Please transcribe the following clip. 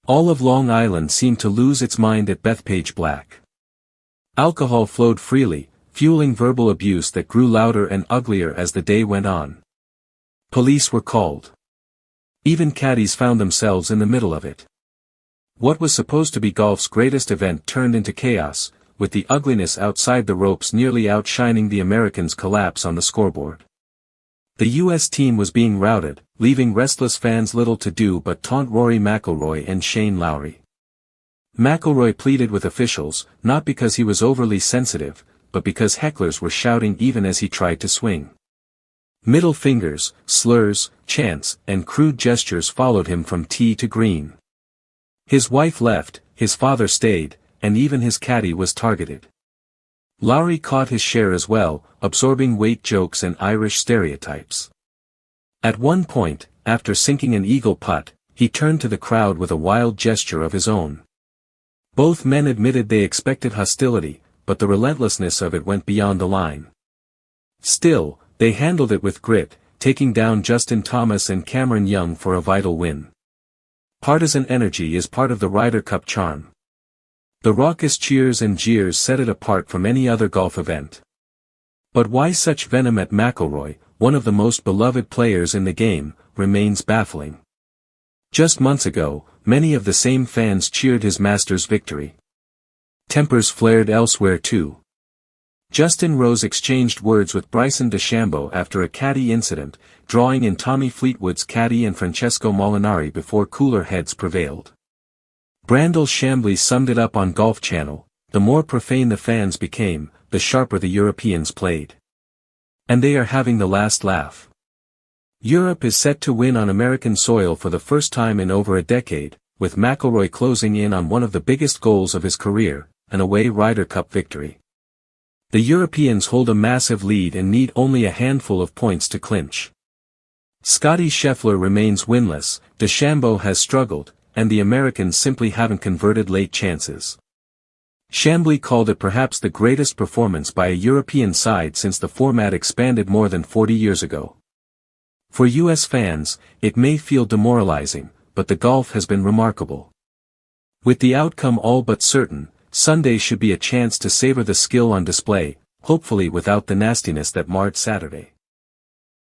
All of Long Island seemed to lose its mind at Bethpage Black. Alcohol flowed freely, fueling verbal abuse that grew louder and uglier as the day went on. Police were called. Even caddies found themselves in the middle of it. What was supposed to be golf's greatest event turned into chaos, with the ugliness outside the ropes nearly outshining the Americans' collapse on the scoreboard. The U.S. team was being routed, leaving restless fans little to do but taunt Rory McIlroy and Lowry. McIlroy pleaded with officials, not because he was overly sensitive, but because hecklers were shouting even as he tried to swing. Middle fingers, slurs, chants, and crude gestures followed him from tee to green. His wife left, his father stayed, and even his caddie was targeted. Lowry caught his share as well, absorbing weight jokes and Irish stereotypes. At one point, after sinking an eagle putt, he turned to the crowd with a wild gesture of his own. Both men admitted they expected hostility, but the relentlessness of it went beyond the line. Still, they handled it with grit, taking down Justin Thomas and Cameron Young for a vital win. Partisan energy is part of the Ryder Cup charm. The raucous cheers and jeers set it apart from any other golf event. But why such venom at McIlroy, one of the most beloved players in the game, remains baffling. Just months ago, many of the same fans cheered his Masters victory. Tempers flared elsewhere too. Justin Rose exchanged words with Bryson DeChambeau after a caddie incident, drawing in Tommy Fleetwood's caddie and Francesco Molinari before cooler heads prevailed. Brandel Chamblee summed it up on Golf Channel: the more profane the fans became, the sharper the Europeans played. And they are having the last laugh. Europe is set to win on American soil for the first time in over a decade, with McIlroy closing in on one of the biggest goals of his career, an away Ryder Cup victory. The Europeans hold a massive lead and need only a handful of points to clinch. Scottie Scheffler remains winless, DeChambeau has struggled, and the Americans simply haven't converted late chances. Chamblee called it perhaps the greatest performance by a European side since the format expanded more than 40 years ago. For U.S. fans, it may feel demoralizing, but the golf has been remarkable. With the outcome all but certain, Sunday should be a chance to savor the skill on display, hopefully without the nastiness that marred Saturday.